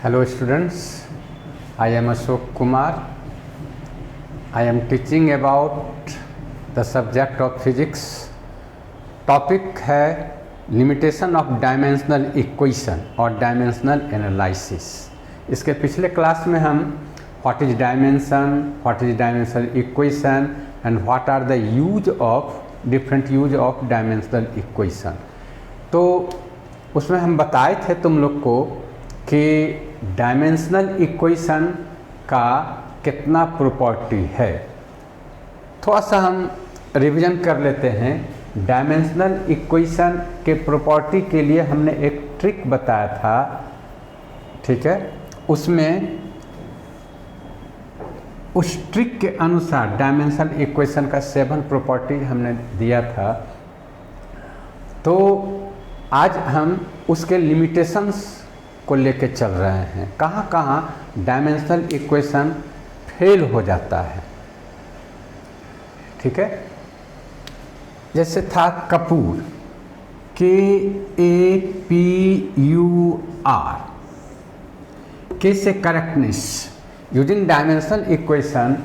Hello students, I am Ashok Kumar. I am teaching about the subject of physics. Topic है limitation of dimensional equation और dimensional analysis. इसके पिछले class में हम what is dimensional equation and what are the use of different use of dimensional equation. तो उसमें हम बताए थे तुम लोग को कि डायमेंशनल इक्वेशन का कितना प्रॉपर्टी है। थोड़ा सा हम रिवीजन कर लेते हैं। डायमेंशनल इक्वेशन के प्रॉपर्टी के लिए हमने एक ट्रिक बताया था, ठीक है। उसमें उस ट्रिक के अनुसार डायमेंशनल इक्वेशन का 7 प्रॉपर्टी हमने दिया था। तो आज हम उसके लिमिटेशंस को लेके चल रहे हैं, कहाँ कहाँ डायमेंशनल इक्वेशन फेल हो जाता है, ठीक है। जैसे था कपूर, KAPUR, K से correctness. Using dimensional equation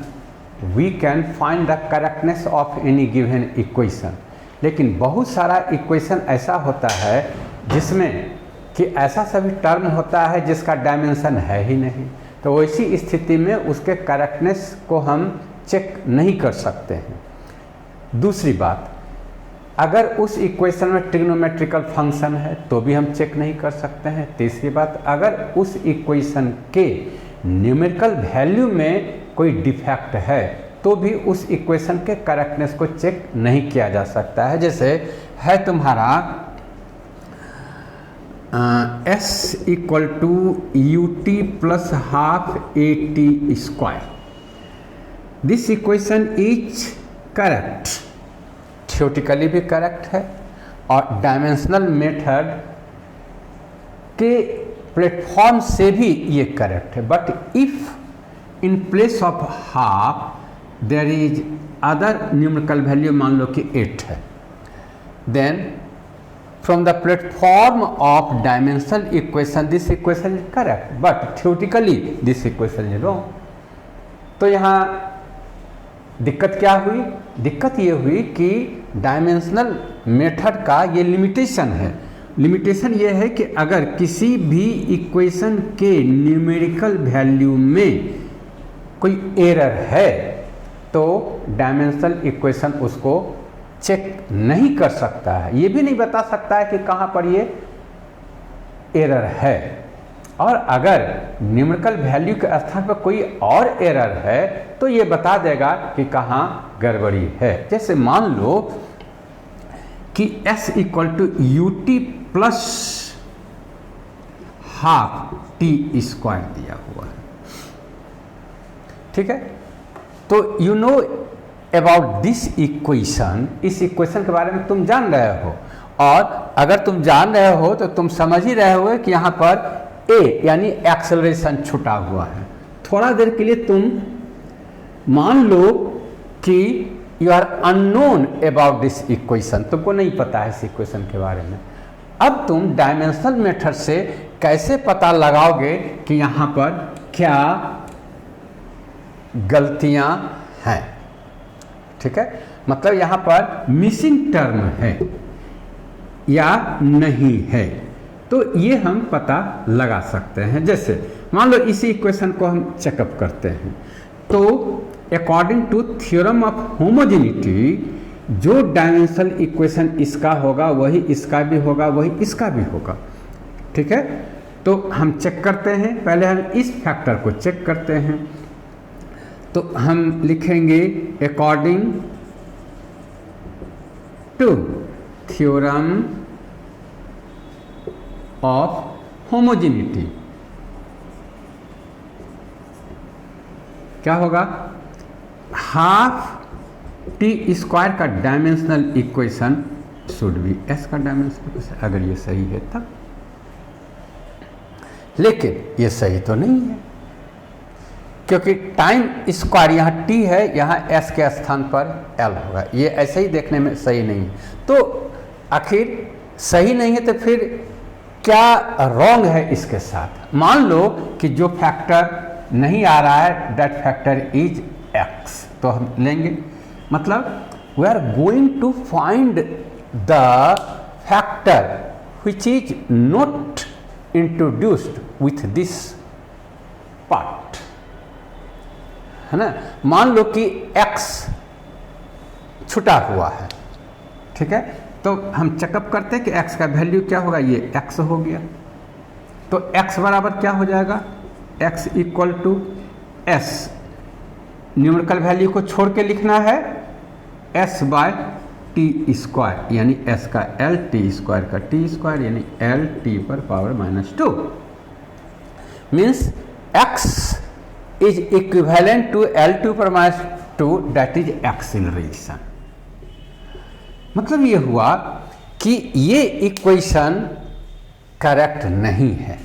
we can find the correctness of any given equation. लेकिन बहुत सारा इक्वेशन ऐसा होता है जिसमें कि ऐसा सभी टर्म होता है जिसका डायमेंशन है ही नहीं, तो वैसी स्थिति में उसके करेक्टनेस को हम चेक नहीं कर सकते हैं। दूसरी बात, अगर उस इक्वेशन में ट्रिग्नोमेट्रिकल फंक्शन है तो भी हम चेक नहीं कर सकते हैं। तीसरी बात, अगर उस इक्वेशन के न्यूमेरिकल वैल्यू में कोई डिफेक्ट है तो भी उस इक्वेशन के करेक्टनेस को चेक नहीं किया जा सकता है। जैसे है तुम्हारा S equal to UT plus half AT square. This equation is correct, theoretically भी करेक्ट है और डायमेंशनल मेथड के प्लेटफॉर्म से भी ये करेक्ट है। But if in place of half there is other numerical value, मान लो कि 8 है, then from the platform of dimensional equation this equation is correct but theoretically this equation is wrong। तो यहाँ दिक्कत क्या हुई? दिक्कत ये हुई कि डायमेंशनल मेथड का ये लिमिटेशन है। लिमिटेशन ये है कि अगर किसी भी इक्वेशन के न्यूमेरिकल वैल्यू में कोई एरर है तो डायमेंशनल इक्वेशन उसको चेक नहीं कर सकता है, ये भी नहीं बता सकता है कि कहाँ पर ये एरर है। और अगर न्यूमेरिकल वैल्यू के स्थान पर कोई और एरर है तो ये बता देगा कि कहाँ गड़बड़ी है। जैसे मान लो कि S equal to UT plus half T square दिया हुआ है, ठीक है। तो you know about this equation, इस इक्वेशन के बारे में तुम जान रहे हो, और अगर तुम जान रहे हो तो तुम समझ ही रहे हो कि यहाँ पर A यानी एक्सेलरेशन छुटा हुआ है। थोड़ा देर के लिए तुम मान लो कि you are unknown about this equation, तुमको नहीं पता है इस इक्वेशन के बारे में। अब तुम डायमेंशनल मेथड से कैसे पता लगाओगे कि यहाँ पर क्या गलतियाँ हैं, ठीक है। मतलब यहाँ पर मिसिंग टर्म है या नहीं है, तो ये हम पता लगा सकते हैं। जैसे मान लो इसी इक्वेशन को हम चेकअप करते हैं, तो according to theorem of homogeneity जो डायमेंशनल इक्वेशन इसका होगा वही इसका भी होगा, वही इसका भी होगा, ठीक है। तो हम चेक करते हैं, पहले हम इस फैक्टर को चेक करते हैं। तो हम लिखेंगे according to theorem of homogeneity क्या होगा? हाफ T स्क्वायर का dimensional equation should be S का डायमेंशनल इक्वेशन, अगर ये सही है तब। लेकिन ये सही तो नहीं है, क्योंकि टाइम स्क्वायर यहाँ T है, यहाँ S के स्थान पर L होगा। ये ऐसे ही देखने में सही नहीं है। तो आखिर सही नहीं है तो फिर क्या रॉन्ग है इसके साथ। मान लो कि जो फैक्टर नहीं आ रहा है दैट फैक्टर इज एक्स, तो हम लेंगे, मतलब we are going to find the factor which is not introduced with this part, है ना। मान लो कि x छुटा हुआ है, ठीक है, तो हम चेकअप करते हैं कि x का वैल्यू क्या होगा, ये x हो गया, तो x बराबर क्या हो जाएगा, x equal to s, numerical value को छोड़ के लिखना है s बाय टी स्क्वायर, यानी s का l, टी स्क्वायर का टी स्क्वायर, यानी l t पर power -2, means x is equivalent to l to पर -2, दैट इज एक्सीलरेशन। मतलब ये हुआ कि ये इक्वेशन करेक्ट नहीं है,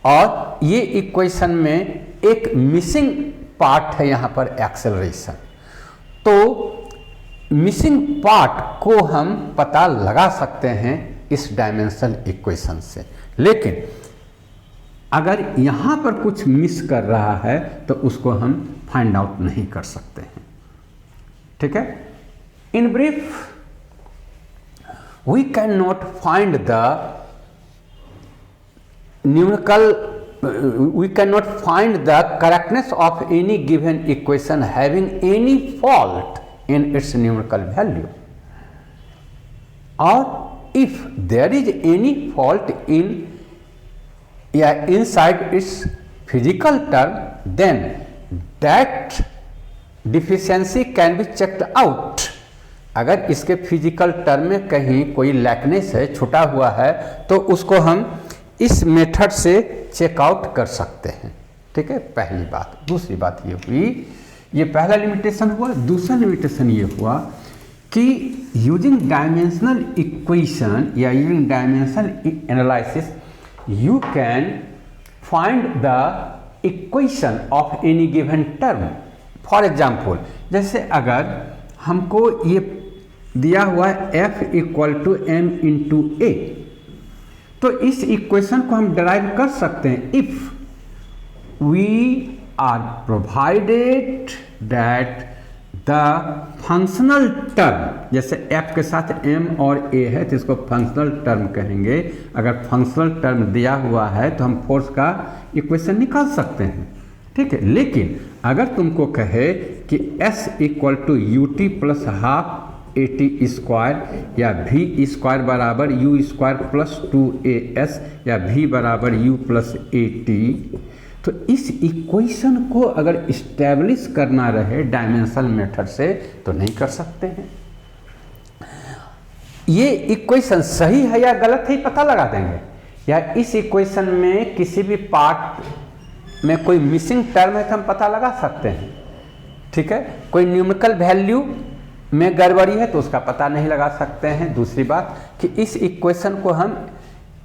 और ये इक्वेशन में एक मिसिंग पार्ट है यहाँ पर एक्सेलरेशन। तो मिसिंग पार्ट को हम पता लगा सकते हैं इस डायमेंशनल इक्वेशन से, लेकिन अगर यहाँ पर कुछ मिस कर रहा है तो उसको हम फाइंड आउट नहीं कर सकते हैं, ठीक है। In brief, we cannot find the numerical, we cannot find the correctness of any given equation having any fault in its numerical value, or if there is any fault in inside its physical term, then that deficiency can be checked out। अगर इसके physical term में कहीं कोई लैकनेस है, छुटा हुआ है, तो उसको हम इस मेथड से चेकआउट कर सकते हैं, ठीक है, पहली बात। दूसरी बात ये हुई, ये पहला लिमिटेशन हुआ। दूसरा लिमिटेशन ये हुआ कि यूजिंग डायमेंशनल इक्वेशन या using dimensional analysis you can find the equation of any given term. For example, जैसे अगर हमको ये दिया हुआ है f equal to m into a, तो इस इक्वेशन को हम डिराइव कर सकते हैं if we are provided that the functional term, जैसे f के साथ m और a है तो इसको फंक्शनल टर्म कहेंगे। अगर फंक्शनल टर्म दिया हुआ है तो हम फोर्स का इक्वेशन निकाल सकते हैं, ठीक है। लेकिन अगर तुमको कहे कि s equal to U T plus half A T square या v स्क्वायर बराबर u स्क्वायर प्लस 2as या v बराबर u प्लस ए टी, तो इस इक्वेशन को अगर इस्टेब्लिश करना रहे डायमेंशनल मेथड से तो नहीं कर सकते हैं। ये इक्वेशन सही है या गलत है पता लगा देंगे, या इस इक्वेशन में किसी भी पार्ट में कोई मिसिंग टर्म है तो हम पता लगा सकते हैं, ठीक है। कोई न्यूमेरिकल वैल्यू में गड़बड़ी है तो उसका पता नहीं लगा सकते हैं। दूसरी बात कि इस इक्वेशन को हम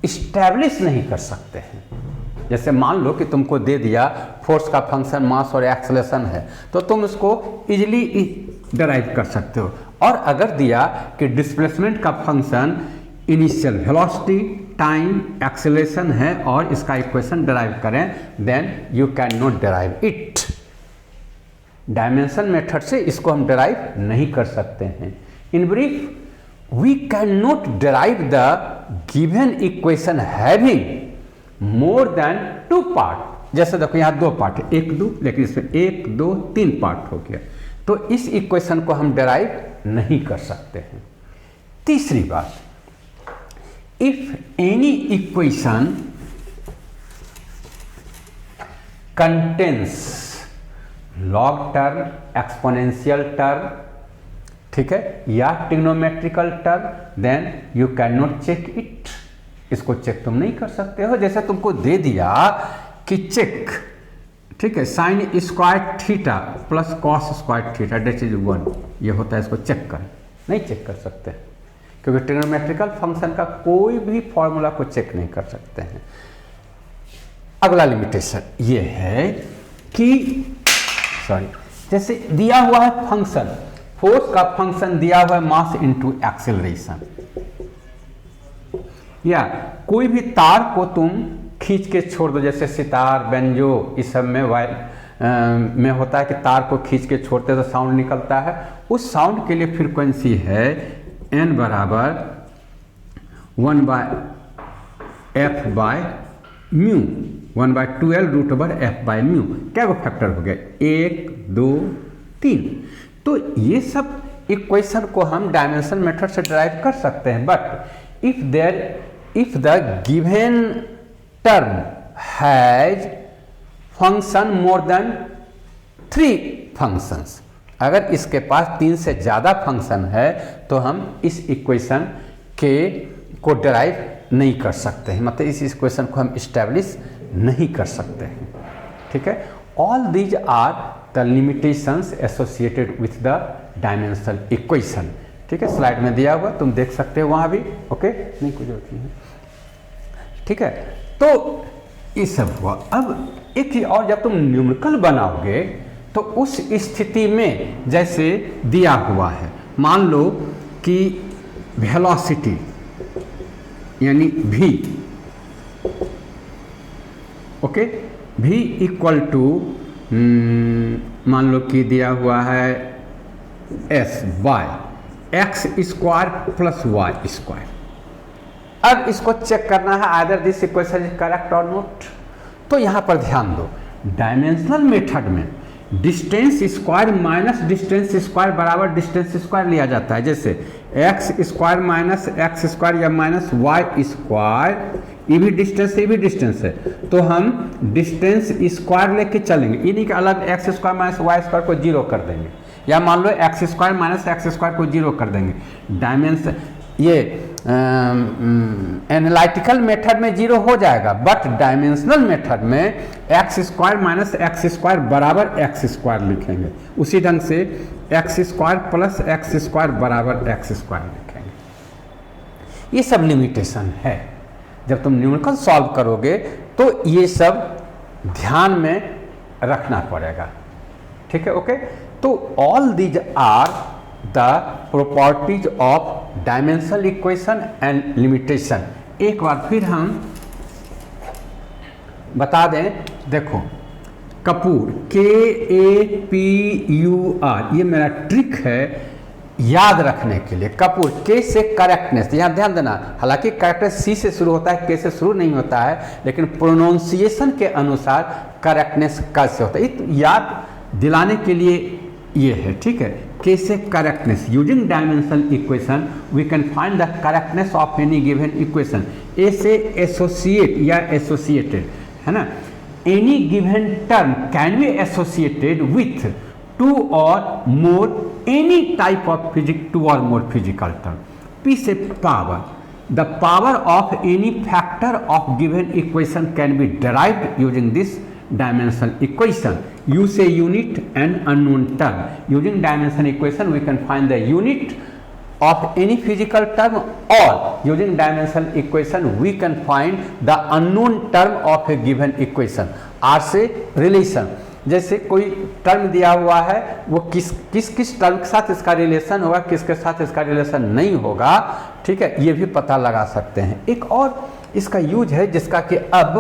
इस्टेब्लिश नहीं कर सकते हैं। जैसे मान लो कि तुमको दे दिया फोर्स का फंक्शन मास और एक्सेलरेशन है, तो तुम इसको इजीली डिराइव कर सकते हो। और अगर दिया कि डिस्प्लेसमेंट का function initial velocity, time, acceleration है और इसका इक्वेशन डिराइव करें, then you can not derive it. Dimension method से इसको हम डिराइव नहीं कर सकते हैं। In brief, we can not derive the given equation having more than 2 part. जैसे देखो यहाँ 2 पार्ट है, 1 2, लेकिन इसमें 1 2 3 पार्ट हो गया, तो इस इक्वेशन को हम डिराइव नहीं कर सकते हैं। तीसरी बात, if any equation contains log term, exponential term, ठीक है, या trigonometrical term, then you can not check it. इसको चेक तुम नहीं कर सकते हो। जैसे तुमको दे दिया कि चेक, ठीक है, sine square theta plus cos square theta that is 1, ये होता है, इसको चेक कर, नहीं चेक कर सकते, क्योंकि ट्रिग्नोमेट्रिकल फंक्शन का कोई भी फॉर्मूला को चेक नहीं कर सकते हैं। अगला लिमिटेशन ये है कि जैसे दिया हुआ है फंक्शन, फोर्स का फंक्शन दिया हुआ है मास इनटू एक्सेलरेशन, या कोई भी तार को तुम खींच के छोड़ दो, जैसे सितार, बेंजो, इस सब में में होता है कि तार को खींच के छोड़ते तो साउंड निकलता है। उस साउंड के लिए फ्रीक्वेंसी है n बराबर 1/f/μ, 1/12√f/μ। क्या वो फैक्टर हो गया? 1 2 3। तो ये सब इक्वेशन को हम डायमेंशन मेथड से डिराइव कर सकते हैं। But if the given term has function more than 3 functions, अगर इसके पास 3 से ज़्यादा फंक्शन है तो हम इस इक्वेशन को डिराइव नहीं कर सकते हैं, मतलब इस इक्वेशन को हम इस्टेब्लिश नहीं कर सकते हैं। ठीक है, all these are the limitations associated with the dimensional equation. ठीक है, स्लाइड में दिया हुआ, तुम देख सकते हो वहाँ भी। ओके, नहीं कुछ जरूरत नहीं है। ठीक है, तो ये सब हुआ। अब एक चीज और, जब तुम न्यूमेरिकल बनाओगे तो उस स्थिति में जैसे दिया हुआ है, मान लो कि वेलोसिटी यानी v, okay, v equal to मान लो कि दिया हुआ है s by x square plus Y square. अब इसको चेक करना है either this equation is correct और नॉट। तो यहां पर ध्यान दो, डायमेंशनल मेथड में distance square minus distance square बराबर डिस्टेंस स्क्वायर लिया जाता है। जैसे X square minus x square या माइनस वाई स्क्वायर, ये भी डिस्टेंस है, तो हम डिस्टेंस स्क्वायर लेके चलेंगे। ये नहीं कि अलग x square minus Y square को जीरो कर देंगे, या मान लो x square minus x square को जीरो कर देंगे। डायमेंशन ये एनालिटिकल मेथड में जीरो हो जाएगा, बट डायमेंशनल मेथड में x square minus x square बराबर एक्स स्क्वायर लिखेंगे। उसी ढंग से x square plus x square बराबर एक्स स्क्वायर लिखेंगे। ये सब लिमिटेशन है। जब तुम न्यूमेरिकल सॉल्व करोगे तो ये सब ध्यान में रखना पड़ेगा। ठीक है, ओके। तो all these are the properties of dimensional equation and limitation. एक बार फिर हम बता दें, देखो कपूर KAPUR, ये मेरा ट्रिक है याद रखने के लिए। कपूर के से करेक्टनेस, यहाँ ध्यान देना, हालांकि करेक्टनेस C से शुरू होता है, के से शुरू नहीं होता है, लेकिन प्रोनाउंसिएशन के अनुसार करेक्टनेस क से होता है। याद दिलाने के लिए ये है। ठीक है, के से correctness, using dimensional equation we can find the correctness of any given equation. A से एसोसिएट या एसोसिएटेड है ना, any given term can be associated with two or more any type of two or more physical term. P से power, the power of any factor of given equation can be derived using this dimensional equation. U say unit and unknown term. Using dimensional equation we can find the unit of any physical term, or using dimensional equation we can find the unknown term of a given equation. R से relation, जैसे कोई term दिया हुआ है, वो किस term के साथ इसका रिलेशन होगा, किसके साथ इसका रिलेशन नहीं होगा। ठीक है, ये भी पता लगा सकते हैं। एक और इसका यूज है जिसका कि अब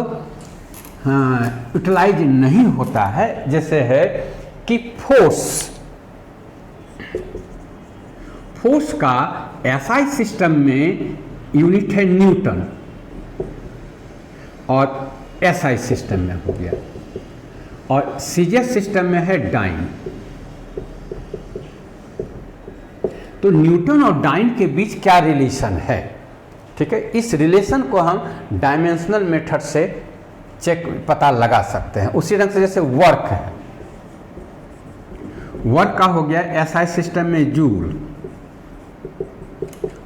यूटिलाइज नहीं होता है, जैसे है कि फोर्स का एसआई सिस्टम में यूनिट है न्यूटन, और एसआई सिस्टम में हो गया, और सीजीएस सिस्टम में है डाइन। तो न्यूटन और डाइन के बीच क्या रिलेशन है? ठीक है, इस रिलेशन को हम डायमेंशनल मेथड से चेक पता लगा सकते हैं। उसी ढंग से जैसे वर्क है, वर्क का हो गया एसआई सिस्टम में जूल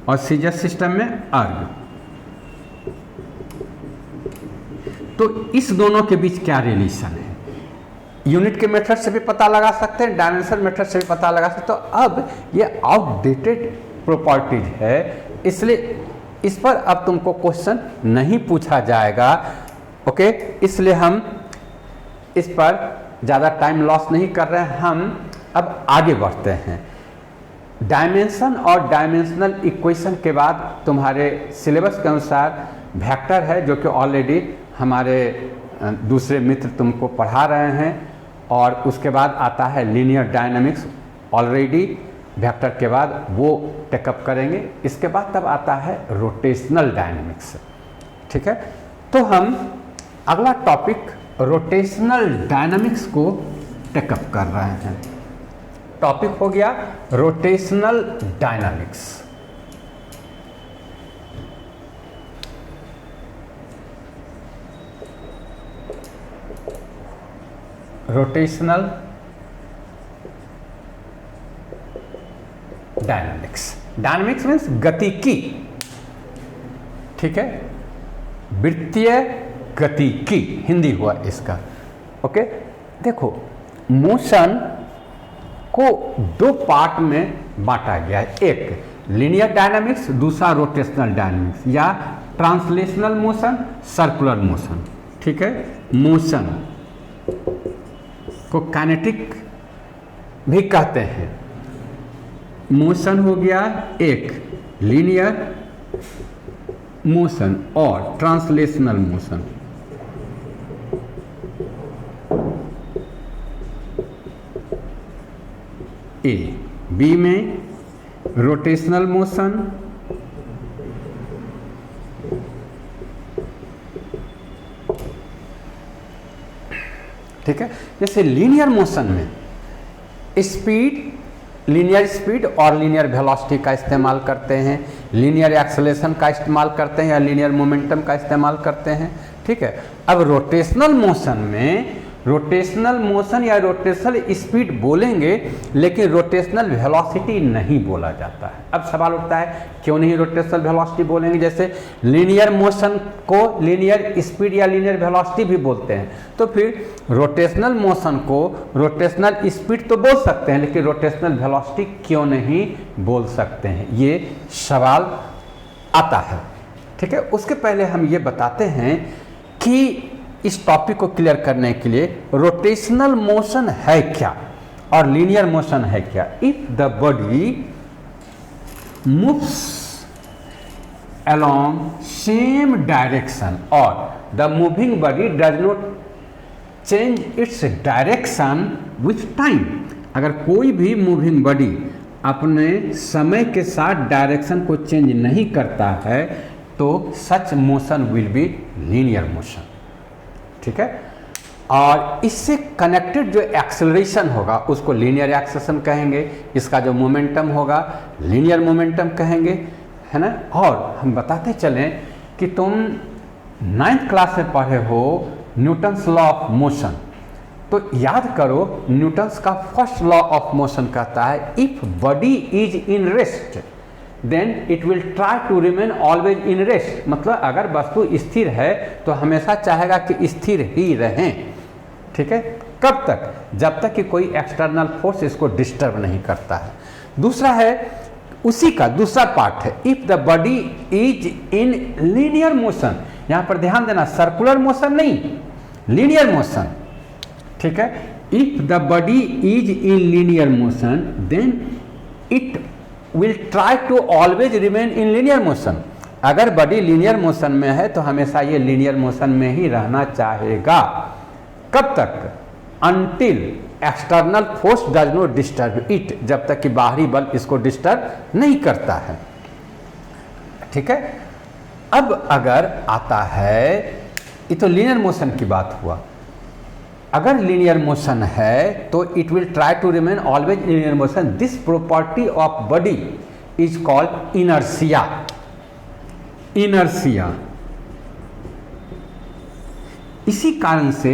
और सीजीएस सिस्टम में अर्ग। तो इस दोनों के बीच क्या रिलेशन है? यूनिट के मेथड से भी पता लगा सकते हैं, डायमेंशनल मेथड से भी पता लगा सकते हैं। तो अब ये आउटडेटेड प्रॉपर्टीज है, इसलिए इस पर अब तुमको क्वेश्चन नहीं पूछा जाएगा। ओके, इसलिए हम इस पर ज़्यादा टाइम लॉस नहीं कर रहे हैं, हम अब आगे बढ़ते हैं। डायमेंशन और डायमेंशनल इक्वेशन के बाद तुम्हारे सिलेबस के अनुसार वेक्टर है, जो कि ऑलरेडी हमारे दूसरे मित्र तुमको पढ़ा रहे हैं, और उसके बाद आता है लीनियर डायनामिक्स, ऑलरेडी वेक्टर के बाद वो टेकअप करेंगे। इसके बाद तब आता है रोटेशनल डायनामिक्स। ठीक है, तो हम अगला टॉपिक रोटेशनल डायनामिक्स को टेकअप कर रहे हैं। टॉपिक हो गया rotational dynamics. Rotational dynamics, dynamics means गतिकी। ठीक है, वृत्तीय गतिकी हिंदी हुआ इसका। ओके, देखो मोशन को दो पार्ट में बांटा गया है, एक लीनियर डायनामिक्स, दूसरा रोटेशनल डायनामिक्स या ट्रांसलेशनल मोशन, सर्कुलर मोशन। ठीक है, मोशन को काइनेटिक भी कहते हैं। मोशन हो गया एक लीनियर मोशन और ट्रांसलेशनल मोशन। ए बी में रोटेशनल मोशन, ठीक है। जैसे लीनियर मोशन में स्पीड, लीनियर स्पीड और लीनियर वेलोसिटी का इस्तेमाल करते हैं, लीनियर एक्सेलरेशन का इस्तेमाल करते हैं या लीनियर मोमेंटम का इस्तेमाल करते हैं। ठीक है, अब रोटेशनल मोशन में रोटेशनल मोशन या रोटेशनल स्पीड बोलेंगे, लेकिन रोटेशनल वेलोसिटी नहीं बोला जाता है। अब सवाल उठता है क्यों नहीं रोटेशनल वेलोसिटी बोलेंगे? जैसे लीनियर मोशन को लीनियर स्पीड या लीनियर वेलोसिटी भी बोलते हैं, तो फिर रोटेशनल मोशन को रोटेशनल स्पीड तो बोल सकते हैं, लेकिन रोटेशनल वेलोसिटी क्यों नहीं बोल सकते हैं, ये सवाल आता है। ठीक है, उसके पहले हम ये बताते हैं कि इस टॉपिक को क्लियर करने के लिए रोटेशनल मोशन है क्या और लीनियर मोशन है क्या। If the body moves along same direction or the moving body does not change its direction with time, अगर कोई भी मूविंग बॉडी अपने समय के साथ डायरेक्शन को चेंज नहीं करता है तो such motion will be linear motion. ठीक है, और इससे कनेक्टेड जो एक्सेलरेशन होगा उसको लीनियर एक्सेलरेशन कहेंगे, इसका जो मोमेंटम होगा लीनियर मोमेंटम कहेंगे, है ना। और हम बताते चलें कि तुम 9th क्लास में पढ़े हो न्यूटन्स लॉ ऑफ मोशन, तो याद करो न्यूटन्स का फर्स्ट लॉ ऑफ मोशन कहता है if body is in rest then it will try to remain always in rest. मतलब अगर वस्तु स्थिर है तो हमेशा चाहेगा कि स्थिर ही रहें। ठीक है, कब तक? जब तक कि कोई एक्सटर्नल फोर्स इसको डिस्टर्ब नहीं करता है। दूसरा है, उसी का दूसरा पार्ट है if the body is in linear motion. यहां पर ध्यान देना, सर्कुलर मोशन नहीं, लीनियर मोशन। ठीक है, if the body is in linear motion then it will try to always remain in linear motion. अगर बॉडी लीनियर मोशन में है तो हमेशा ये लीनियर मोशन में ही रहना चाहेगा। कब तक? Until external force does not disturb it, जब तक कि बाहरी बल इसको डिस्टर्ब नहीं करता है। ठीक है, अब अगर आता है, ये तो लीनियर मोशन की बात हुआ, अगर लीनियर मोशन है तो it will try to remain always in linear motion. This property of body is called inertia. Inertia, इसी कारण से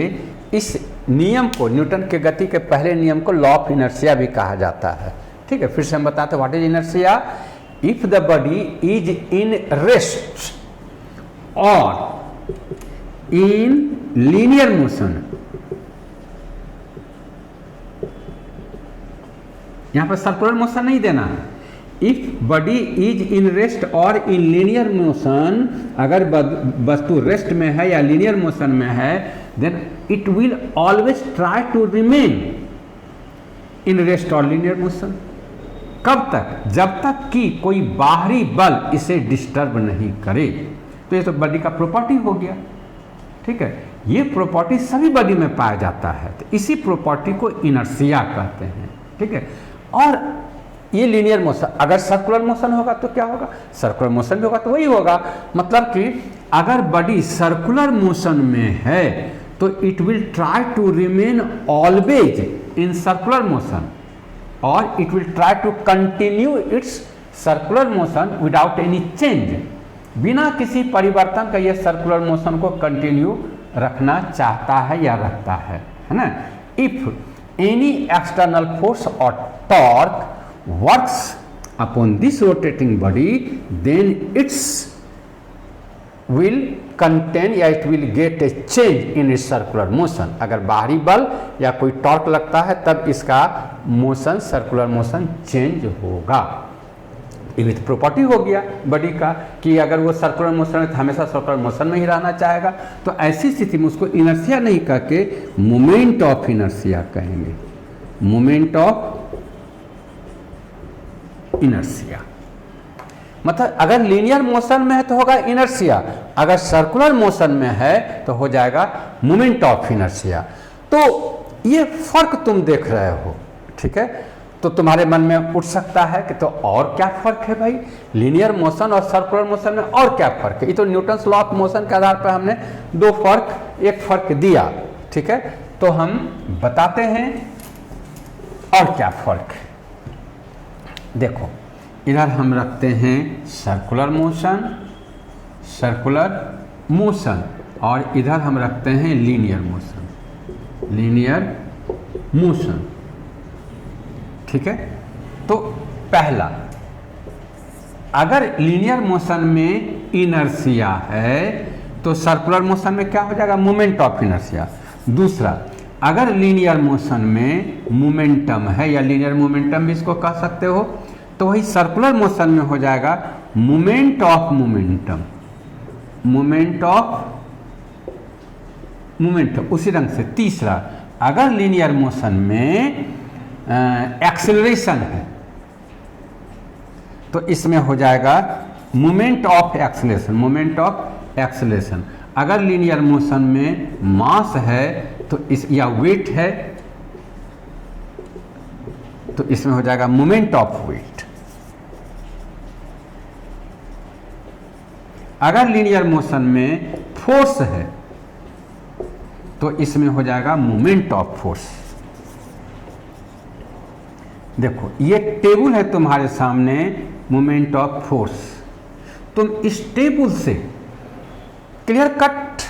इस नियम को, न्यूटन के गति के पहले नियम को लॉ ऑफ इनर्शिया भी कहा जाता है। ठीक है, फिर से हम बताते हैं what is inertia. If the body is in rest और इन लीनियर मोशन, यहां पर सर्कुलर मोशन नहीं देना है। If body is in rest और इन लीनियर मोशन, अगर वस्तु रेस्ट में है या लीनियर मोशन में है, then it will always try to remain in rest और लीनियर मोशन। कब तक? जब तक कि कोई बाहरी बल इसे डिस्टर्ब नहीं करे। तो ये तो बॉडी का प्रॉपर्टी हो गया, ठीक है। ये प्रॉपर्टी सभी बॉडी में पाया जाता है, तो इसी प्रॉपर्टी को इनर्शिया कहते हैं, ठीक है। और ये लीनियर मोशन, अगर सर्कुलर मोशन होगा तो क्या होगा? सर्कुलर मोशन भी होगा तो वही होगा। मतलब कि अगर बॉडी सर्कुलर मोशन में है तो it will try to remain always in circular motion और it will try to continue its circular motion without any change. बिना किसी परिवर्तन का यह सर्कुलर मोशन को कंटिन्यू रखना चाहता है या रखता है ना। इफ एनी एक्सटर्नल फोर्स और torque works upon this rotating body, then its will contain या it will get a change in its circular motion। अगर बाहरी बल या कोई टॉर्क लगता है तब इसका मोशन, सर्कुलर मोशन चेंज होगा। ये भी प्रॉपर्टी हो गया बॉडी का कि अगर वो सर्कुलर मोशन है तो हमेशा सर्कुलर मोशन में ही रहना चाहेगा। तो ऐसी स्थिति में उसको इनर्शिया नहीं कह के मोमेंट ऑफ इनर्शिया कहेंगे, मोमेंट ऑफ इनर्शिया। मतलब अगर लीनियर मोशन में है तो होगा इनर्शिया, अगर सर्कुलर मोशन में है तो हो जाएगा मोमेंट ऑफ इनर्शिया। तो ये फर्क तुम देख रहे हो, ठीक है। तो तुम्हारे मन में उठ सकता है कि तो और क्या फर्क है भाई, लीनियर मोशन और सर्कुलर मोशन में और क्या फर्क है? ये तो न्यूटन्स लॉ ऑफ मोशन के आधार पर हमने दो फर्क, एक फर्क दिया, ठीक है। तो हम बताते हैं और क्या फर्क है। देखो इधर हम रखते हैं सर्कुलर मोशन, सर्कुलर मोशन, और इधर हम रखते हैं लीनियर मोशन, लीनियर मोशन, ठीक है। तो पहला, अगर लीनियर मोशन में इनर्शिया है तो सर्कुलर मोशन में क्या हो जाएगा? Moment of inertia. दूसरा, अगर लीनियर मोशन में मोमेंटम है या लीनियर मोमेंटम भी इसको कह सकते हो, तो वही सर्कुलर मोशन में हो जाएगा moment of momentum, moment of momentum. उसी ढंग से तीसरा, अगर लीनियर मोशन में एक्सेलरेशन है तो इसमें हो जाएगा moment of acceleration, moment of acceleration. अगर लीनियर मोशन में मास है तो इस या वेट है तो इसमें हो जाएगा मोमेंट ऑफ वेट। अगर लीनियर मोशन में फोर्स है तो इसमें हो जाएगा मोमेंट ऑफ फोर्स। देखो ये टेबल है तुम्हारे सामने, मोमेंट ऑफ फोर्स। तुम इस टेबल से क्लियर कट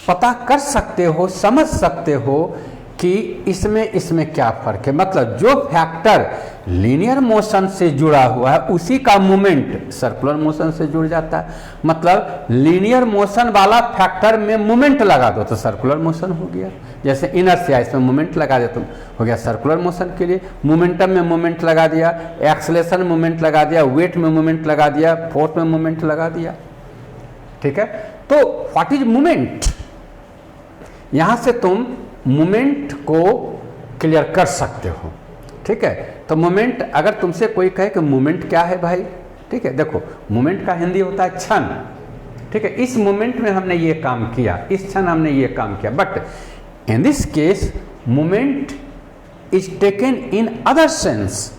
पता कर सकते हो, समझ सकते हो कि इसमें क्या फर्क है। मतलब जो फैक्टर लीनियर मोशन से जुड़ा हुआ है उसी का मोमेंट सर्कुलर मोशन से जुड़ जाता है। मतलब लीनियर मोशन वाला फैक्टर में मोमेंट लगा दो तो सर्कुलर मोशन हो गया। जैसे इनर्शिया, इसमें मोमेंट लगा दे तो हो गया सर्कुलर मोशन के लिए। मोमेंटम में मोमेंट लगा दिया, एक्सेलरेशन में मोमेंट लगा दिया, वेट में मोमेंट लगा दिया, फोर्स में मोमेंट लगा दिया, ठीक है। तो व्हाट इज मोमेंट, यहां से तुम मोमेंट को क्लियर कर सकते हो, ठीक है। तो मोमेंट, अगर तुमसे कोई कहे कि मोमेंट क्या है भाई, ठीक है, देखो मोमेंट का हिंदी होता है क्षण, ठीक है। इस मोमेंट में हमने ये काम किया, इस क्षण हमने ये काम किया, but in this case moment is taken in other sense,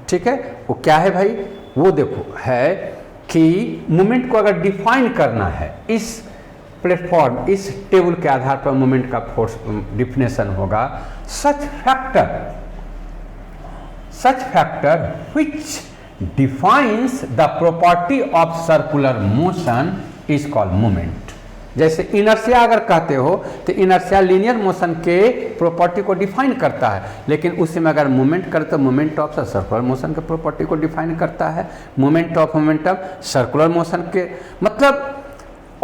ठीक है। वो क्या है भाई, वो देखो है कि मोमेंट को अगर डिफाइन करना है इस प्लेटफॉर्म, इस टेबल के आधार पर मोमेंट का फोर्स डिफिनेशन होगा। सच factor which defines the property of circular motion is called moment। जैसे इनर्शिया अगर कहते हो तो इनर्शिया लीनियर मोशन के प्रॉपर्टी को डिफाइन करता है, लेकिन उसी में अगर मोमेंट करते तो मोमेंट ऑफ सर्कुलर मोशन के प्रॉपर्टी को डिफाइन करता है। Moment of momentum circular motion के, मतलब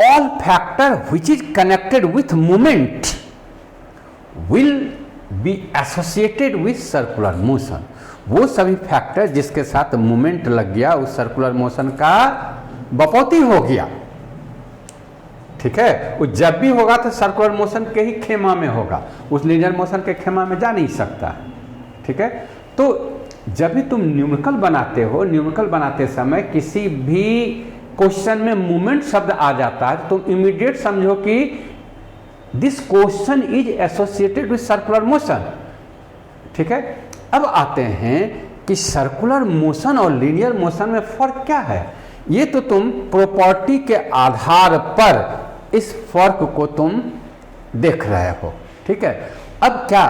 all factor which is connected with movement will be associated with circular motion। वो सभी फैक्टर जिसके साथ मूवमेंट लग गया उस सर्कुलर मोशन का बपौती हो गया, ठीक है। वो जब भी होगा तो सर्कुलर मोशन के ही खेमा में होगा, उस लीनियर मोशन के खेमा में जा नहीं सकता, ठीक है। तो जब भी तुम न्यूमेरिकल बनाते हो, न्यूमेरिकल बनाते समय किसी भी क्वेश्चन में मूवमेंट शब्द आ जाता है तो तुम इमीडिएट समझो कि this question is associated with circular motion. ठीक है, अब आते हैं कि सर्कुलर मोशन और लीनियर मोशन में फर्क क्या है। ये तो तुम प्रॉपर्टी के आधार पर इस फर्क को तुम देख रहे हो। ठीक है, अब क्या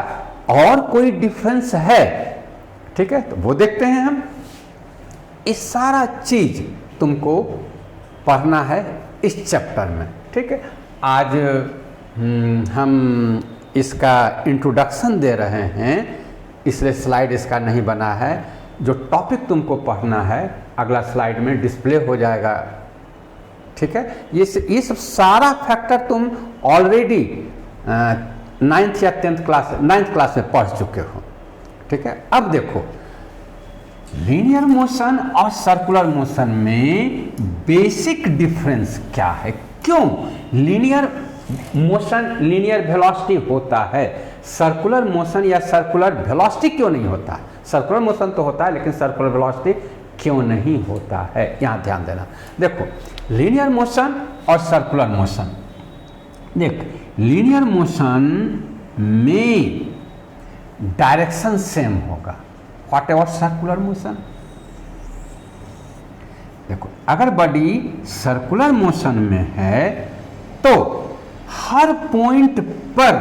और कोई डिफरेंस है? ठीक है, तो वो देखते हैं हम। इस सारा चीज तुमको पढ़ना है इस चैप्टर में। ठीक है, आज हम इसका इंट्रोडक्शन दे रहे हैं, इसलिए स्लाइड इसका नहीं बना है। जो टॉपिक तुमको पढ़ना है अगला स्लाइड में डिस्प्ले हो जाएगा। ठीक है, ये सब सारा फैक्टर तुम ऑलरेडी 9th या 10th क्लास में पढ़ चुके हो। ठीक है, अब देखो लीनियर मोशन और सर्कुलर मोशन में बेसिक डिफरेंस क्या है, क्यों लीनियर मोशन लीनियर वेलोसिटी होता है, सर्कुलर मोशन या सर्कुलर वेलोसिटी क्यों नहीं होता है। सर्कुलर मोशन तो होता है लेकिन सर्कुलर वेलोसिटी क्यों नहीं होता है, यहाँ ध्यान देना। देखो लीनियर मोशन और सर्कुलर मोशन, देख लीनियर मोशन में डायरेक्शन सेम होगा, व्हाट एवर सर्कुलर मोशन। देखो अगर बॉडी सर्कुलर मोशन में है तो हर पॉइंट पर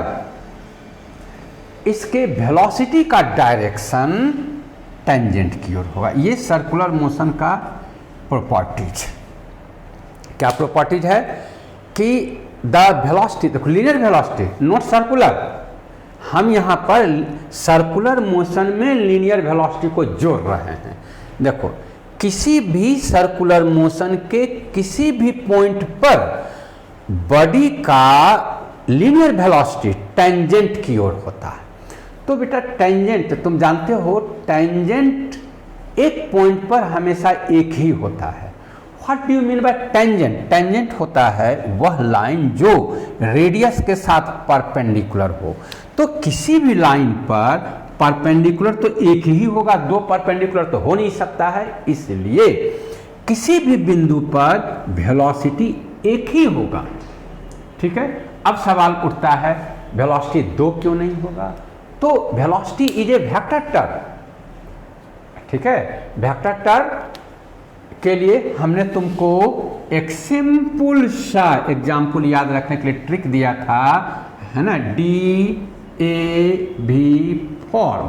इसके वेलोसिटी का डायरेक्शन टेंजेंट की ओर होगा। ये सर्कुलर मोशन का प्रॉपर्टीज। क्या प्रॉपर्टीज है कि द वेलोसिटी, देखो लीनियर वेलोसिटी नॉट सर्कुलर, हम यहाँ पर सर्कुलर मोशन में लीनियर वेलोसिटी को जोड़ रहे हैं। देखो किसी भी सर्कुलर मोशन के किसी भी पॉइंट पर बॉडी का लीनियर वेलोसिटी टेंजेंट की ओर होता है। तो बेटा टेंजेंट तुम जानते हो, टेंजेंट एक पॉइंट पर हमेशा एक ही होता है। What do you mean by tangent? Tangent होता है वह लाइन जो रेडियस के साथ परपेंडिकुलर हो। तो किसी भी लाइन पर परपेंडिकुलर तो एक ही होगा, दो परपेंडिकुलर तो हो नहीं सकता है, इसलिए किसी भी बिंदु पर वेलोसिटी एक ही होगा। ठीक है, अब सवाल उठता है वेलोसिटी दो क्यों नहीं होगा? तो velocity is a vector term. ठीक है, वेक्टर टर्म के लिए हमने तुमको एक सिंपल सा एग्जाम्पल याद रखने के लिए ट्रिक दिया था, है ना, DAV फॉर्म।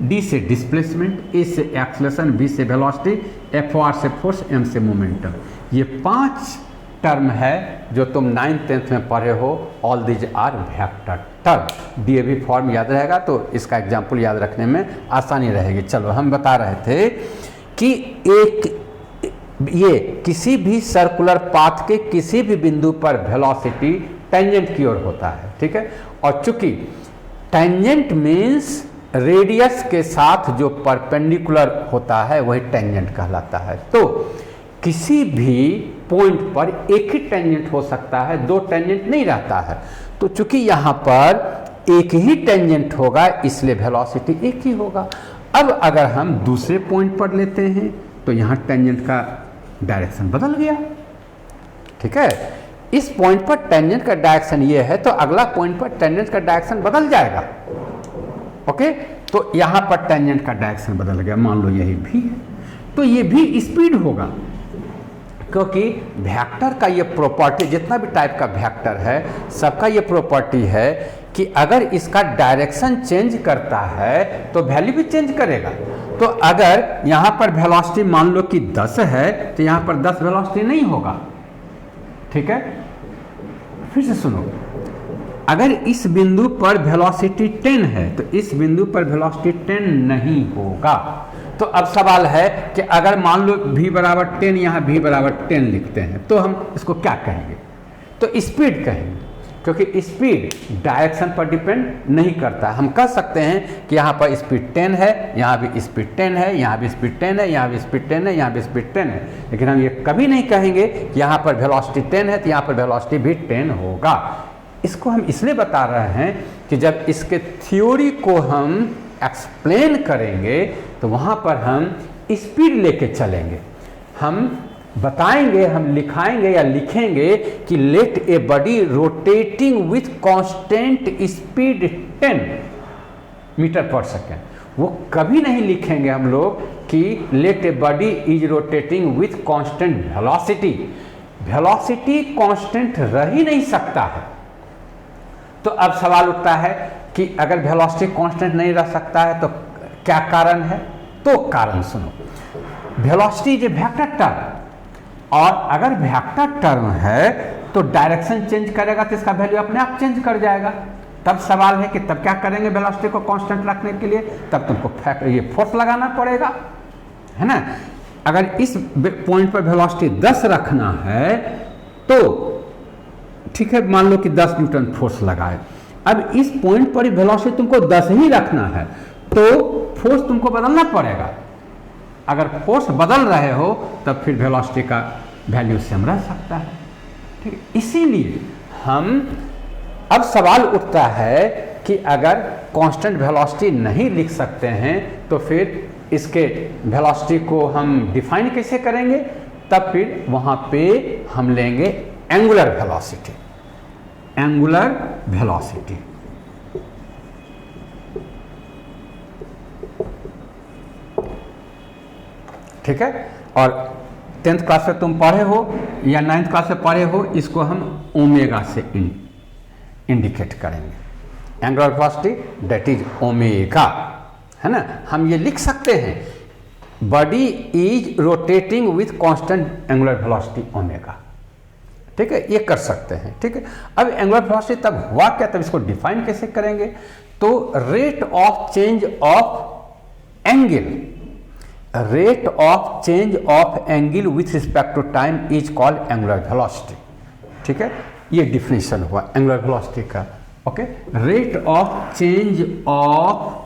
D से डिस्प्लेसमेंट, A से एक्सेलरेशन, V से वेलोसिटी, FR से फोर्स, M से मोमेंटम। ये 5 टर्म है जो तुम 9th 10th में पढ़े हो। All these are vector term. DAV form याद रहेगा तो इसका एग्जाम्पल याद रखने में आसानी रहेगी। चलो हम बता रहे थे कि ये किसी भी सर्कुलर पाथ के किसी भी बिंदु पर वेलोसिटी टेंजेंट की ओर होता है। ठीक है, और चूंकि टेंजेंट मीन्स रेडियस के साथ जो परपेंडिकुलर होता है वही टेंजेंट कहलाता है। तो किसी भी पॉइंट पर एक ही टेंजेंट हो सकता है, दो टेंजेंट नहीं रहता है। तो चूंकि यहाँ पर एक ही टेंजेंट होगा इसलिए वेलोसिटी एक ही होगा। अब अगर हम दूसरे पॉइंट पर लेते हैं तो यहाँ टेंजेंट का डायरेक्शन बदल गया। ठीक है, इस पॉइंट पर टेंजेंट का डायरेक्शन ये है तो अगला पॉइंट पर टेंजेंट का डायरेक्शन बदल जाएगा। ओके, तो यहाँ पर टेंजेंट का डायरेक्शन बदल गया, मान लो यही भी है तो ये भी स्पीड होगा, क्योंकि वेक्टर का ये प्रॉपर्टी, जितना भी टाइप का वेक्टर है सबका ये प्रॉपर्टी है कि अगर इसका डायरेक्शन चेंज करता है तो वैल्यू भी चेंज करेगा। तो अगर यहाँ पर वेलोसिटी मान लो कि 10 है तो यहाँ पर 10 वेलोसिटी नहीं होगा। ठीक है, फिर से सुनो, अगर इस बिंदु पर वेलोसिटी 10 है तो इस बिंदु पर वेलोसिटी 10 नहीं होगा। तो अब सवाल है कि अगर मान लो v बराबर 10, यहाँ v बराबर 10 लिखते हैं तो हम इसको क्या कहेंगे? तो स्पीड कहेंगे, क्योंकि स्पीड डायरेक्शन पर डिपेंड नहीं करता। हम कह सकते हैं कि यहाँ पर स्पीड 10 है, यहाँ भी स्पीड 10 है, यहाँ भी स्पीड 10 है, यहाँ भी स्पीड 10 है, यहाँ भी स्पीड 10 है, लेकिन हम ये कभी नहीं कहेंगे कि यहाँ पर वेलोसिटी 10 है तो यहाँ पर वेलोसिटी भी 10 होगा। इसको हम इसलिए बता रहे हैं कि जब इसके थ्योरी को हम एक्सप्लेन करेंगे तो वहाँ पर हम स्पीड लेके चलेंगे। हम बताएंगे, हम लिखाएंगे या लिखेंगे कि let a body rotating with constant speed 10 meter per second. वो कभी नहीं लिखेंगे हम लोग कि let a body is rotating with constant velocity. Velocity constant रह ही नहीं सकता है। तो अब सवाल उठता है कि अगर वेलोसिटी कांस्टेंट नहीं रह सकता है तो क्या कारण है? तो कारण सुनो, velocity is a vector term, और अगर वेक्टर टर्म है तो डायरेक्शन चेंज करेगा तो इसका वैल्यू अपने आप चेंज कर जाएगा। तब सवाल है कि तब क्या करेंगे वेलोसिटी को कांस्टेंट रखने के लिए? तब तुमको ये फोर्स लगाना पड़ेगा, है ना। अगर इस पॉइंट पर वेलोसिटी 10 रखना है तो ठीक है, मान लो कि 10 न्यूटन फोर्स लगाए। अब इस पॉइंट पर वेलोसिटी तुमको 10 ही रखना है तो फोर्स तुमको बदलना पड़ेगा। अगर फोर्स बदल रहे हो तब फिर वेलोसिटी का वैल्यू सेम रह सकता है, ठीक है। इसीलिए हम अब सवाल उठता है कि अगर कांस्टेंट वेलोसिटी नहीं लिख सकते हैं तो फिर इसके वेलोसिटी को हम डिफाइन कैसे करेंगे? तब फिर वहाँ पे हम लेंगे एंगुलर वेलोसिटी। एंगुलर वेलोसिटी, ठीक है। और 10th क्लास में तुम पढ़े हो या 9th क्लास में पढ़े हो, इसको हम ओमेगा से इंडिकेट करेंगे। Angular velocity that is omega, है ना। हम ये लिख सकते हैं body is rotating with constant angular velocity omega, ठीक है, ये कर सकते हैं, ठीक है। अब एंगुलर वेलोसिटी तब हुआ क्या, तब इसको डिफाइन कैसे करेंगे? तो rate of change of angle, rate of change of angle with respect to time is called angular velocity, ठीक है। ये डिफिनेशन हुआ एंगुलर वेलोसिटी का, okay. Rate of change of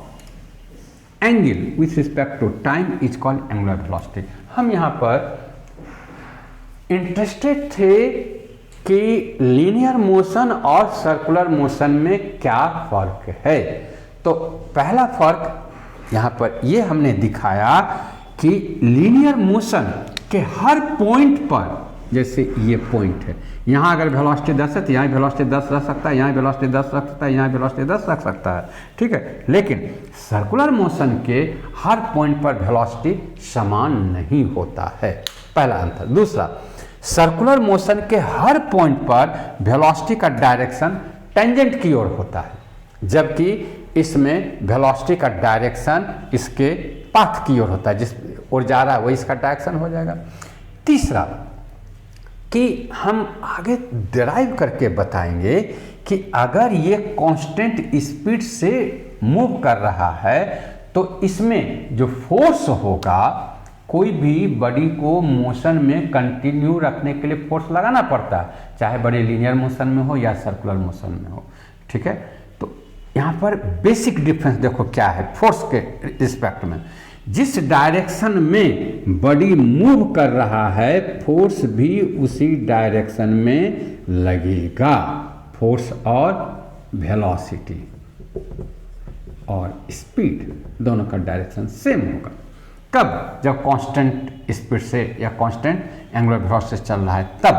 angle with respect to time is called angular velocity. हम यहाँ पर interested थे कि लीनियर मोशन और सर्कुलर मोशन में क्या फर्क है। तो पहला फर्क यहाँ पर ये हमने दिखाया कि लीनियर मोशन के हर पॉइंट पर, जैसे ये पॉइंट है, यहाँ अगर वेलोसिटी 10 है तो यहाँ वेलोसिटी 10 रह सकता है, यहाँ वेलोसिटी 10 रख सकता है, यहाँ वेलोसिटी 10 रख सकता है, ठीक है। लेकिन सर्कुलर मोशन के हर पॉइंट पर वेलोसिटी समान नहीं होता है, पहला अंतर। दूसरा, सर्कुलर मोशन के हर पॉइंट पर वेलोसिटी का डायरेक्शन टेंजेंट की ओर होता है, जबकि इसमें वेलोसिटी का डायरेक्शन इसके पाथ की ओर होता है, जिस ओर जा रहा है वही इसका डायरेक्शन हो जाएगा। तीसरा कि हम आगे डिराइव करके बताएंगे कि अगर ये कांस्टेंट स्पीड से मूव कर रहा है तो इसमें जो फोर्स होगा, कोई भी बॉडी को मोशन में कंटिन्यू रखने के लिए फोर्स लगाना पड़ता है, चाहे बड़े लीनियर मोशन में हो या सर्कुलर मोशन में हो, ठीक है। तो यहाँ पर बेसिक डिफरेंस देखो क्या है फोर्स के रिस्पेक्ट में। जिस डायरेक्शन में बॉडी मूव कर रहा है फोर्स भी उसी डायरेक्शन में लगेगा। फोर्स और वेलोसिटी और स्पीड दोनों का डायरेक्शन सेम होगा। कब? जब कांस्टेंट स्पीड से या कांस्टेंट एंगुलर वेलोसिटी से चल रहा है तब,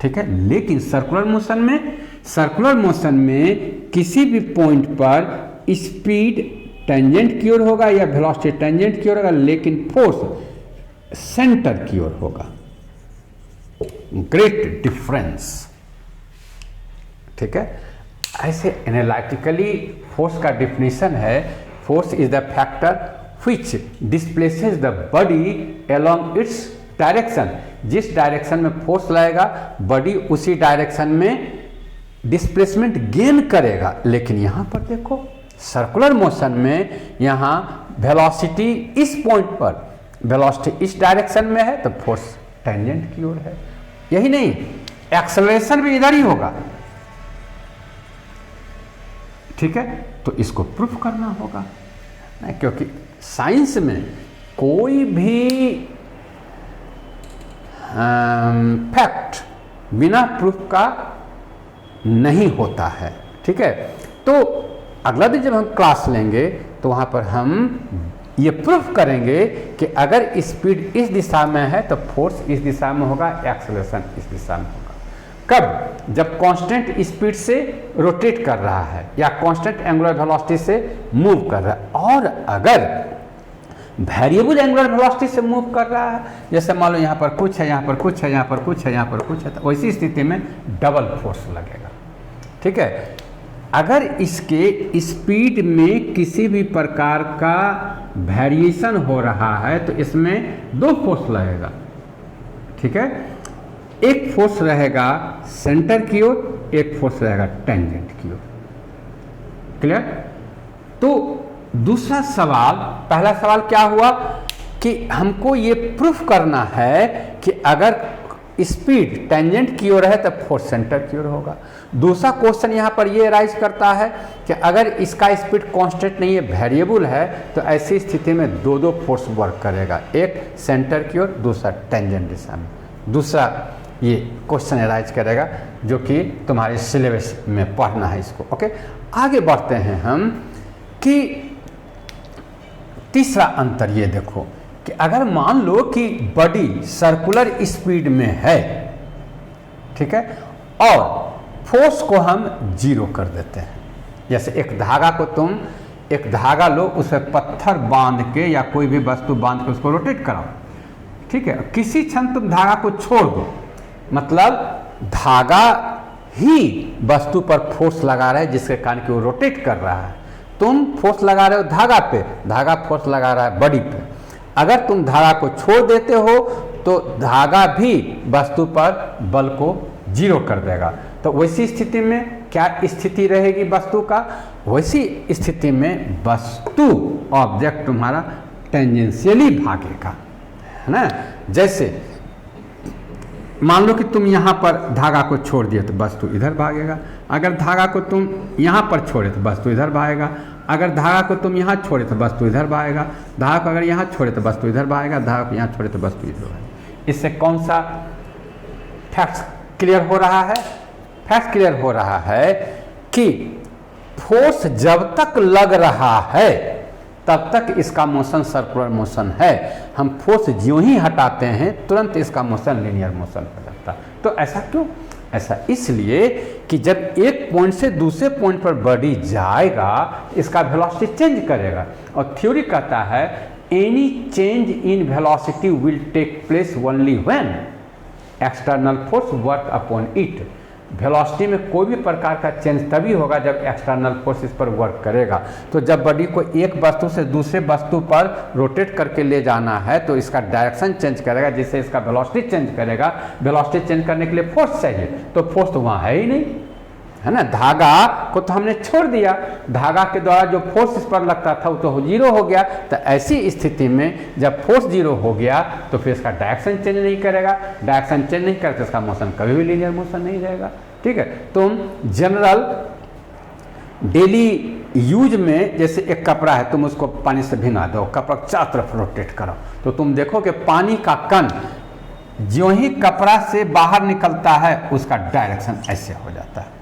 ठीक है। लेकिन सर्कुलर मोशन में किसी भी पॉइंट पर स्पीड टेंजेंट की ओर होगा या वेलोसिटी टेंजेंट की ओर होगा, लेकिन फोर्स सेंटर की ओर होगा। ग्रेट डिफरेंस, ठीक है। ऐसे एनालिटिकली फोर्स का डिफिनेशन है, force is the factor which displaces the body along its direction. जिस डायरेक्शन में फोर्स लगेगा बॉडी उसी डायरेक्शन में डिस्प्लेसमेंट गेन करेगा। लेकिन यहाँ पर देखो सर्कुलर मोशन में यहाँ वेलोसिटी इस पॉइंट पर, वेलोसिटी इस डायरेक्शन में है तो फोर्स टेंजेंट की ओर है। यही नहीं, एक्सेलरेशन भी इधर ही होगा, ठीक है। तो इसको प्रूफ करना होगा, क्योंकि साइंस में कोई भी फैक्ट बिना प्रूफ का नहीं होता है, ठीक है। तो अगला दिन जब हम क्लास लेंगे तो वहाँ पर हम ये प्रूफ करेंगे कि अगर स्पीड इस दिशा में है तो फोर्स इस दिशा में होगा, एक्सेलरेशन इस दिशा में होगा। कब? जब कांस्टेंट स्पीड से रोटेट कर रहा है या कांस्टेंट एंगुलर वेलोसिटी से मूव कर रहा है। और अगर वेरिएबल एंगुलर वेलोसिटी से मूव कर रहा है, जैसे मान लो यहाँ पर कुछ है, यहाँ पर कुछ है, यहाँ पर कुछ है, यहाँ पर कुछ है, तो वैसी स्थिति में डबल फोर्स लगेगा। ठीक है, अगर इसके स्पीड में किसी भी प्रकार का वेरिएशन हो रहा है तो इसमें दो फोर्स लगेगा। ठीक है, एक फोर्स रहेगा सेंटर की ओर, एक फोर्स रहेगा टेंजेंट की ओर। क्लियर? तो दूसरा सवाल, पहला सवाल क्या हुआ कि हमको ये प्रूफ करना है कि अगर स्पीड टेंजेंट की ओर है तो फोर्स सेंटर की ओर होगा। दूसरा क्वेश्चन यहाँ पर ये राइज करता है कि अगर इसका स्पीड कांस्टेंट नहीं है, वेरिएबल है, तो ऐसी स्थिति में दो दो फोर्स वर्क करेगा, एक सेंटर की ओर, दूसरा टेंजेंट दिशा में। दूसरा ये क्वेश्चन राइज करेगा जो कि तुम्हारे सिलेबस में पढ़ना है इसको। ओके, आगे बढ़ते हैं हम कि तीसरा अंतर ये देखो कि अगर मान लो कि बॉडी सर्कुलर स्पीड में है, ठीक है, और फोर्स को हम जीरो कर देते हैं। जैसे एक धागा को तुम एक धागा लो, उसे पत्थर बांध के या कोई भी वस्तु बांध के उसको रोटेट कराओ। ठीक है, किसी क्षण तुम धागा को छोड़ दो, मतलब धागा ही वस्तु पर फोर्स लगा रहा है जिसके कारण कि वो रोटेट कर रहा है। तुम फोर्स लगा रहे हो धागा पे, धागा फोर्स लगा रहा है बॉडी पे। अगर तुम धागा को छोड़ देते हो तो धागा भी वस्तु पर बल को जीरो कर देगा। तो वैसी स्थिति में क्या स्थिति रहेगी वस्तु का? वैसी स्थिति में वस्तु ऑब्जेक्ट तुम्हारा टेंजेंशियली भागेगा, है ना। जैसे मान लो कि तुम यहाँ पर धागा को छोड़ दिए तो वस्तु इधर भागेगा। अगर धागा को तुम यहाँ पर छोड़े तो वस्तु इधर भागेगा। अगर धागा को तुम यहाँ छोड़े तो वस्तु इधर भागेगा। धागा को अगर यहाँ छोड़े तो वस्तु इधर भागेगा। धागा को यहाँ छोड़े तो वस्तु इधर भागेगा। इससे कौन सा फैक्ट क्लियर हो रहा है? फैक्ट क्लियर हो रहा है कि फोर्स जब तक लग रहा है तब तक इसका मोशन सर्कुलर मोशन है। हम फोर्स ज्यों ही हटाते हैं तुरंत इसका मोशन लीनियर मोशन हो जाता है। तो ऐसा क्यों? ऐसा इसलिए कि जब एक पॉइंट से दूसरे पॉइंट पर बॉडी जाएगा इसका वेलोसिटी चेंज करेगा। और थ्योरी कहता है any change in velocity will take place only when external force work upon it. Velocity में कोई भी प्रकार का चेंज तभी होगा जब एक्सटर्नल फोर्स इस पर वर्क करेगा। तो जब बॉडी को एक वस्तु से दूसरे वस्तु पर रोटेट करके ले जाना है तो इसका डायरेक्शन चेंज करेगा, जिससे इसका वेलोसिटी चेंज करेगा। वेलोसिटी चेंज करने के लिए फोर्स चाहिए, तो फोर्स तो वहाँ है ही नहीं, है ना। धागा को तो हमने छोड़ दिया, धागा के द्वारा जो फोर्स इस पर लगता था वो तो जीरो हो गया। तो ऐसी स्थिति में जब फोर्स जीरो हो गया तो फिर इसका डायरेक्शन चेंज नहीं करेगा। डायरेक्शन चेंज नहीं करे तो इसका मोशन कभी भी लीनियर मोशन नहीं रहेगा। ठीक है, तुम जनरल डेली यूज में जैसे एक कपड़ा है, तुम उसको पानी से भिगा दो, कपड़ा चारों तरफ रोटेट करो, तो तुम देखो कि पानी का कण ज्यों ही कपड़ा से बाहर निकलता है उसका डायरेक्शन ऐसे हो जाता है।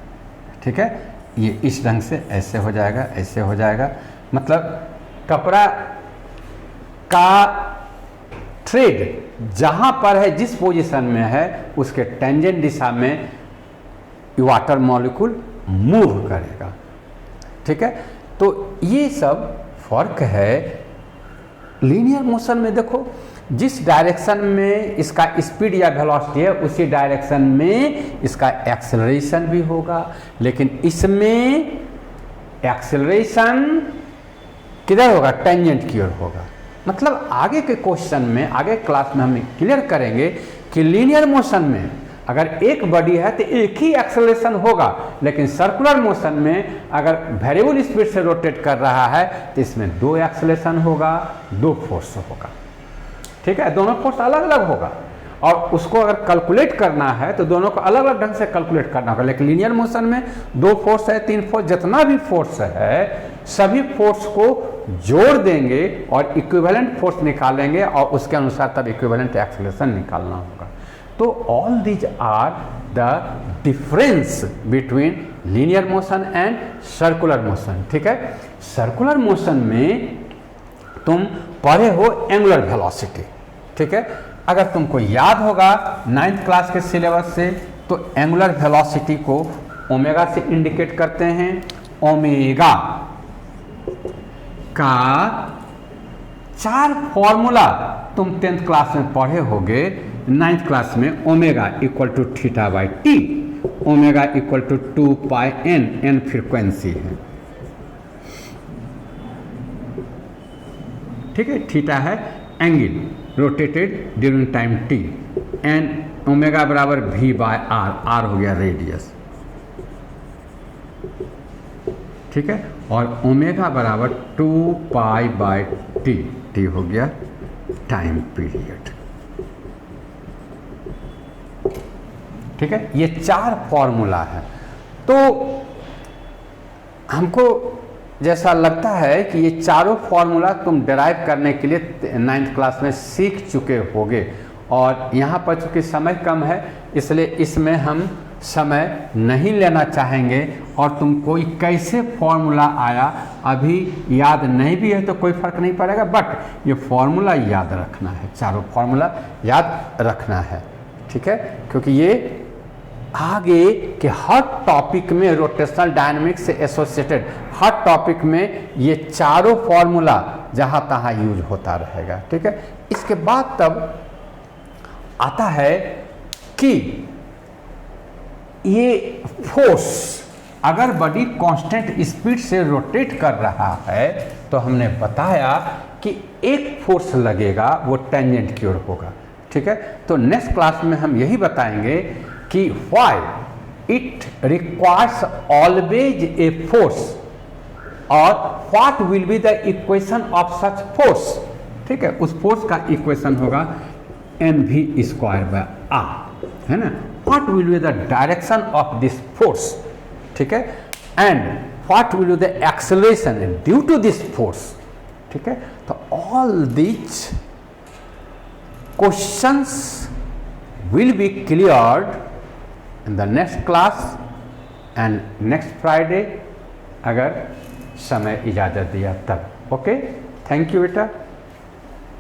ठीक है, ये इस ढंग से ऐसे हो जाएगा, ऐसे हो जाएगा। मतलब कपड़ा का थ्रेड जहां पर है, जिस पोजीशन में है, उसके टेंजेंट दिशा में वाटर मॉलिक्यूल मूव करेगा। ठीक है, तो ये सब फर्क है। लीनियर मोशन में देखो जिस डायरेक्शन में इसका स्पीड या वेलोसिटी है उसी डायरेक्शन में इसका एक्सेलरेशन भी होगा, लेकिन इसमें एक्सेलरेशन किधर होगा? टेंजेंट की ओर होगा। मतलब आगे के क्वेश्चन में, आगे क्लास में हम क्लियर करेंगे कि लीनियर मोशन में अगर एक बॉडी है तो एक ही एक्सेलरेशन होगा, लेकिन सर्कुलर मोशन में अगर वेरिएबल स्पीड से रोटेट कर रहा है तो इसमें दो एक्सेलरेशन होगा, दो फोर्स होगा। ठीक है, दोनों फोर्स अलग अलग होगा और उसको अगर कैलकुलेट करना है तो दोनों को अलग अलग ढंग से कैलकुलेट करना होगा। लेकिन लीनियर मोशन में दो फोर्स है, तीन फोर्स, जितना भी फोर्स है सभी फोर्स को जोड़ देंगे और इक्विवेलेंट फोर्स निकालेंगे और उसके अनुसार तब इक्विवेलेंट एक्सेलरेशन निकालना होगा। तो all these are the difference between linear motion and circular motion. ठीक है, सर्कुलर मोशन में तुम पढ़े हो एंगुलर वेलोसिटी। ठीक है, अगर तुमको याद होगा 9th क्लास के सिलेबस से, तो एंगुलर वेलोसिटी को ओमेगा से इंडिकेट करते हैं। ओमेगा का 4 फॉर्मूला तुम 10th क्लास में पढ़े होगे। 9th क्लास में omega equal to theta by T, omega equal to 2 pi N, N frequency है। ठीक है, थीटा है angle rotated during time T, N omega बराबर वी बाय आर, आर हो गया रेडियस। ठीक है, और ओमेगा बराबर 2 पाई बाय टी, टी हो गया टाइम पीरियड। ठीक है, ये 4 फॉर्मूला है। तो हमको जैसा लगता है कि ये चारों फॉर्मूला तुम डिराइव करने के लिए 9th क्लास में सीख चुके होगे, और यहाँ पर चूँकि समय कम है इसलिए इसमें हम समय नहीं लेना चाहेंगे। और तुम कोई कैसे फॉर्मूला आया अभी याद नहीं भी है तो कोई फर्क नहीं पड़ेगा, बट ये फॉर्मूला याद रखना है, चारों फॉर्मूला याद रखना है। ठीक है, क्योंकि ये आगे के हर टॉपिक में, रोटेशनल डायनामिक्स से एसोसिएटेड हर टॉपिक में ये चारों फॉर्मूला जहाँ तहाँ यूज होता रहेगा। ठीक है, इसके बाद तब आता है कि ये फोर्स अगर बॉडी कांस्टेंट स्पीड से रोटेट कर रहा है तो हमने बताया कि एक फोर्स लगेगा, वो टेंजेंट की ओर होगा। ठीक है, तो नेक्स्ट क्लास में हम यही बताएंगे कि why it requires always a force और what will be the equation of such force. ठीक है, उस फोर्स का इक्वेशन होगा mv स्क्वायर बाय आर, है ना। What will be the direction of this force, ठीक है, and what will be the acceleration due to this force. ठीक है, तो all this questions will be cleared in the next class and next Friday, अगर समय इजाज़त दिया तब। ओके, थैंक यू बेटा।